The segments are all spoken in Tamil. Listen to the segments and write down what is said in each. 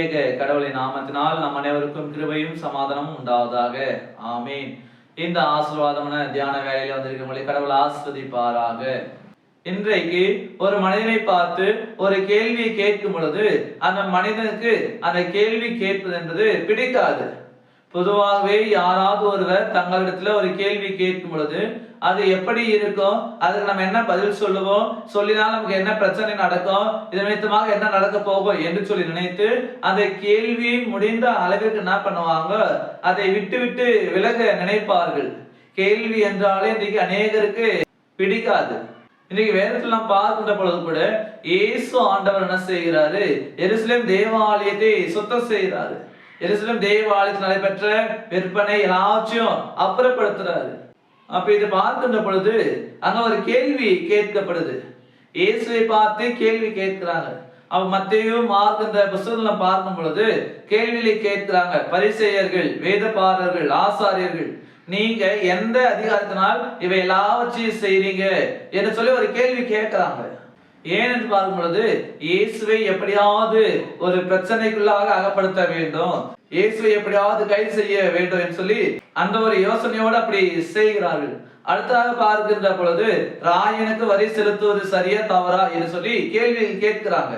திரியேக கடவுளின் நாமத்தினால் நம் அனைவருக்கும் கிருபையும் சமாதானமும் உண்டாவதாக. ஆமீன். இந்த ஆசீர்வாதமான தியான வேலையில வந்திருக்கவங்களை கடவுள் ஆஸ்வதிப்பாராக. இன்றைக்கு ஒரு மனிதனை பார்த்து ஒரு கேள்வியை கேட்கும் பொழுது அந்த மனிதனுக்கு அந்த கேள்வி கேட்பது என்பது பிடிக்காது. பொதுவாகவே யாராவது ஒருவர் தங்களிடத்துல ஒரு கேள்வி கேட்கும் பொழுது அது எப்படி இருக்கும், அதுக்கு நம்ம என்ன பதில் சொல்லுவோம், சொல்லினால் நமக்கு என்ன பிரச்சனை நடக்கும், இது நிமித்தமாக என்ன நடக்க போகும் என்று சொல்லி நினைத்து அந்த கேள்வி முடிந்த அளவிற்கு என்ன பண்ணுவாங்க, அதை விட்டு விட்டு விலக நினைப்பார்கள். கேள்வி என்றாலே இன்றைக்கு அநேகருக்கு பிடிக்காது. இன்னைக்கு வேதத்துல நாம் பார்க்கின்ற பொழுது கூட இயேசு ஆண்டவர் என்ன செய்கிறாரு, எருசலேம் தேவாலயத்தை சுத்தம் செய்கிறாரு. எருசலேம் தேவாலயத்தில் நடைபெற்ற விற்பனை எல்லாத்தையும் அப்புறப்படுத்துறாரு. அப்ப இதை பார்க்கின்ற பொழுது அங்க ஒரு கேள்வி கேட்கப்படுது. இயேசுவை பார்த்து கேள்வி கேட்கிறாங்க. அவ மத்தேயு மார்க் என்ற புத்தகத்துல பார்க்கும் பொழுது கேள்வியை கேட்கிறாங்க. பரிசேயர்கள், வேதபாரகர்கள், ஆசாரியர்கள், நீங்க எந்த அதிகாரத்தினால் இவை எல்லாவற்றையும் செய்றீங்க என்று சொல்லி ஒரு கேள்வி கேட்கிறாங்க. ஏன் என்று பார்க்கும் பொழுது இயேசுவை எப்படியாவது ஒரு பிரச்சனைக்குள்ளாக அகப்படுத்த வேண்டும், இயேசுவை எப்படியாவது கைது செய்ய வேண்டும் என்று சொல்லி அந்த ஒரு யோசனையோடு அப்படி செய்கிறார்கள். அடுத்ததாக பார்க்கின்ற பொழுது ராயனுக்கு வரி செலுத்துவது சரியா தவறா என்று சொல்லி கேள்வி கேட்கிறாங்க.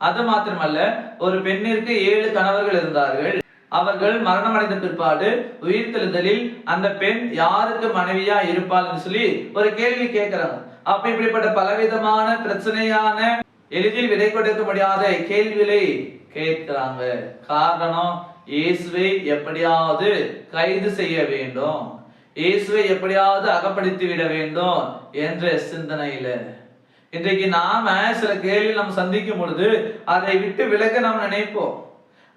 அது மாத்திரமல்ல, ஒரு பெண்ணிற்கு 7 கணவர்கள் இருந்தார்கள். அவர்கள் மரணம் அடைந்த பிற்பாடு உயிர்த்தெழுதலில் அந்த பெண் யாருக்கு மனைவியா இருப்பாள் என்று சொல்லி ஒரு கேள்வி கேட்கிறாங்க. அப்ப இப்படிப்பட்ட பலவிதமான பிரச்சனையான எளிதில் விடை கொடுக்க முடியாத கேள்விகளை கேட்கிறாங்க. காரணம், இயேசுவை எப்படியாவது கைது செய்ய வேண்டும், இயேசுவை எப்படியாவது அகப்படுத்தி விட வேண்டும் என்ற சிந்தனையில இன்றைக்கு நாம சில கேள்வி நம்ம சந்திக்கும் பொழுது அதை விட்டு விலக நாம் நினைப்போம்,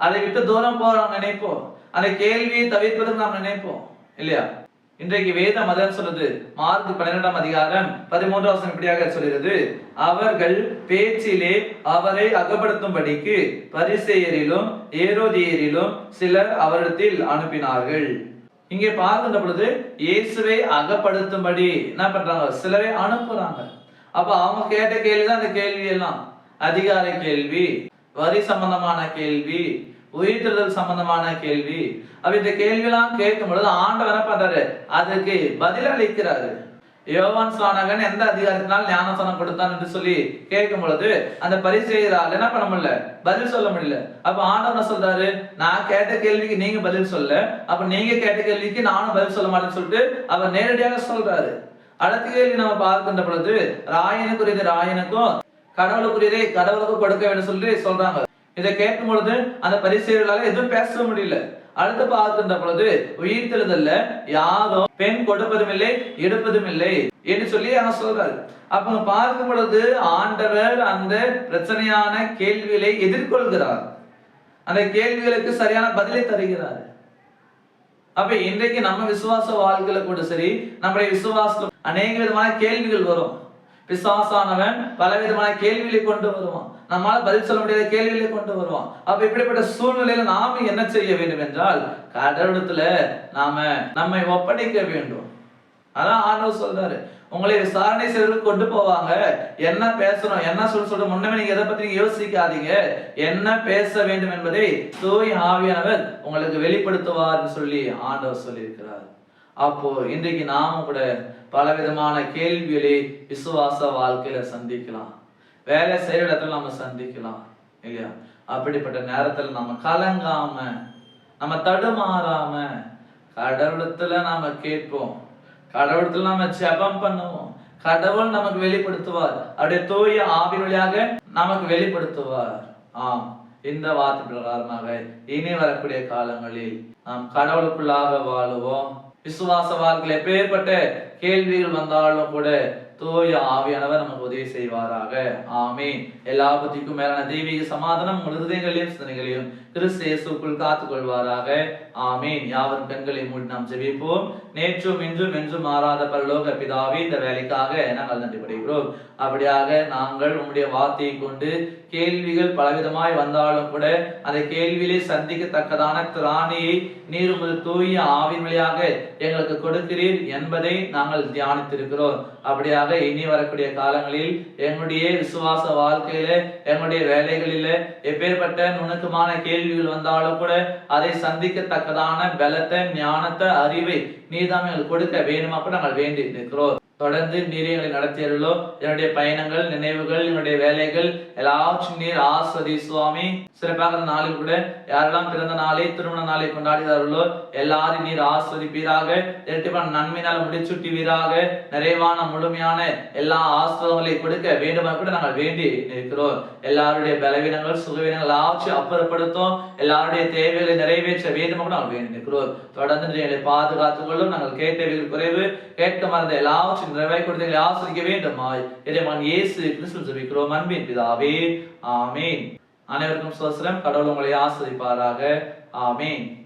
அதை விட்டு தூரம் போற நினைப்போம், அந்த கேள்வியை தவிர்ப்பதற்கு நாம் நினைப்போம் இல்லையா? இன்றைக்கு வேத மதம் சொல்லுது, மார்க் 12ஆம் அதிகாரம் 13ஆம் வசனம் இப்படியாக சொல்கிறது, அவர்கள் பேச்சிலே அவரை அகப்படுத்தும்படிக்கு பரிசேயரிலும் ஏரோதியரிலும் சிலர் அவரிடத்தில் அனுப்பினார்கள். இங்கே பார்க்கின்ற பொழுது இயேசுவை அகப்படுத்தும்படி என்ன பண்றாங்க, சிலரை அனுப்புறாங்க. அப்ப அவங்க கேட்ட கேள்விதான் அந்த கேள்வி எல்லாம். அதிகார கேள்வி, வரி சம்பந்தமான கேள்வி, உயிர்த்தெழுதல் சம்பந்தமான கேள்வி. அப்ப இந்த கேள்வி எல்லாம் கேட்கும் பொழுது ஆண்டவர் என்ன பண்றாரு, அதுக்கு பதில் அளிக்கிறாரு. யோவான் ஸ்நானகன் எந்த அதிகாரத்தினால் ஞானஸ்நானம் கொடுத்தான் என்று சொல்லி கேட்கும் பொழுது அந்த பரிசேயரால் என்ன பண்ண முடியல, பதில் சொல்ல முடியல. அப்ப ஆண்டவர் என்ன சொல்றாரு, நான் கேட்ட கேள்விக்கு நீங்க பதில் சொல்ல, அப்ப நீங்க கேட்ட கேள்விக்கு நானும் பதில் சொல்ல மாட்டேன்னு சொல்லிட்டு அவர் நேரடியாக சொல்றாரு. அடுத்த கேள்வி நம்ம பார்க்கின்ற பொழுது ராயனுக்குரியது ராயனுக்கும் கடவுளுக்குரியதை கடவுளுக்கும் கொடுக்க வேண்டும் சொல்லி சொல்றாங்க. இதை கேட்கும் பொழுது அந்த பரிசேயர்களால எதுவும் பேச முடியல. அடுத்து பார்க்கின்ற பொழுது உயிர்த்தெழுதல்ல யாரும் பெண் கொடுப்பதும் இல்லை எடுப்பதும் இல்லை என்று சொல்லி அவங்க சொல்றாரு. அப்ப பார்க்கும் பொழுது ஆண்டவர் அந்த பிரச்சனையான கேள்விகளை எதிர்கொள்கிறார், அந்த கேள்விகளுக்கு சரியான பதிலை தருகிறார். அப்ப இன்றைக்கு நம்ம விசுவாச வாழ்க்கையில கூட சரி, நம்முடைய விசுவாசத்துல அநேக விதமான கேள்விகள் வரும். பிசாசானவன் பல விதமான கேள்விகளை கொண்டு வருவான், நம்மால பதில் சொல்ல முடியாத கேள்விகளை கொண்டு வருவான். அப்ப இப்படிப்பட்ட சூழ்நிலையில நாம என்ன செய்ய வேண்டும் என்றால் கடவுளத்துல நம்மை ஒப்படைக்க வேண்டும். அதான் ஆண்டவர் சொல்றாரு, உங்களை விசாரணை செய்வதற்கு கொண்டு போவாங்க, என்ன பேசணும் என்ன சொல்ல முன்னமே நீங்க எதை பத்தி யோசிக்காதீங்க, என்ன பேச வேண்டும் என்பதை தூய ஆவியானவர் உங்களுக்கு வெளிப்படுத்துவார் சொல்லி ஆண்டவர் சொல்லியிருக்கிறார். அப்போ இன்றைக்கு நாம கூட பலவிதமான கேள்விகளை விசுவாச வாழ்க்கையில சந்திக்கலாம், வேலை செய்யற இடத்துல நம்ம சந்திக்கலாம் இல்லையா? அப்படிப்பட்ட நேரத்துல நம்ம கலங்காம, நம்ம தடுமாறாம கடவுளத்துல நாம கேட்போம், கடவுளத்துல நாம ஜெபம் பண்ணுவோம், கடவுள் நமக்கு வெளிப்படுத்துவார், அப்படியே தூய ஆவி வழியாக நமக்கு வெளிப்படுத்துவார். இந்த வார்த்தை பிரகாரமாக இனி வரக்கூடிய காலங்களில் நாம் கடவுளுக்குள்ளாக வாழுவோம். விசுவாச வாழ்க்கையில் எப்பேற்பட்ட கேள்விகள் வந்தாலும் கூட தூய ஆவியானவர் நமக்கு உதவி செய்வாராக. ஆமீன். எல்லா பத்திக்கும் மேலான தெய்வீக சமாதானம் உங்கள் இருதயங்களையும் சிந்தனைகளையும் கிறிஸ்து இயேசுக்குள் காத்துக் கொள்வாராக. ஆமீன். யாவரும் கண்களை மூடி நாம் ஜெபிப்போம். நேற்றும் இன்றும் என்றும் மாறாத பரலோக பிதாவே, இந்த வேலைக்காக நாங்கள் நன்றி படுகிறோம். அப்படியாக நாங்கள் உம்முடைய வார்த்தையை கொண்டு கேள்விகள் பலவிதமாய் வந்தாலும் கூட அந்த கேள்வியிலே சந்திக்கத்தக்கதான திராணியை நீர் உமது தூய ஆவின் வழியாக எங்களுக்கு கொடுக்கிறீர் என்பதை நாங்கள் தியானித்திருக்கிறோம். அப்படியாக இனி வரக்கூடிய காலங்களில் எங்களுடைய விசுவாச வாழ்க்கையில, எங்களுடைய வேலைகளில எப்பேற்பட்ட நுணுக்கமான கேள்விகள் வந்தாலும் கூட அதை சந்திக்கத்தக்கதான பலத்தை, ஞானத்தை, அறிவை நீதான் எங்களுக்கு கொடுக்க வேணுமா கூட நாங்கள் வேண்டி இருக்கிறோம். தொடர்ந்து நீர் எங்களை நடத்தியர்களோ, என்னுடைய பயணங்கள், நினைவுகள், என்னுடைய வேலைகள் எல்லாவற்றும் நீர் ஆஸ்வதி சுவாமி. சிறப்பாக நாளில் கூட யாரெல்லாம் பிறந்த நாளை, திருமண நாளை கொண்டாடுகிறார்களோ எல்லாரும் நீர் ஆஸ்வதிப்பீராக. இரட்டிப்பான நன்மையினால் முடிச்சுட்டுவீராக. நிறைவான முழுமையான எல்லா ஆஸ்வதங்களை கொடுக்க வேண்டுமா கூட நாங்கள் வேண்டி இருக்கிறோம். எல்லாருடைய பலவீனங்கள், சுகவீனங்கள் ஆட்சி அப்புறப்படுத்தும். எல்லாருடைய தேவைகளை நிறைவேற்ற வேண்டுமா கூட நாங்கள் வேண்டி இருக்கிறோம். தொடர்ந்து எங்களை பாதுகாத்துக் கொள்ளும். நாங்கள் கேட்டவைகள் குறைவு, கேட்க மறந்த எல்லாவற்றையும் நிறைவாய் கொடுத்து ஆசிரிக்க வேண்டுமாய் இறைவன் இயேசு கிறிஸ்துவில் ஜெபிக்கிறோம் அன்பின் பிதாவே. ஆமீன். அனைவருக்கும் ஸ்தோத்திரம். கடவுள் உங்களை ஆசீர்வதிப்பாராக. ஆமீன்.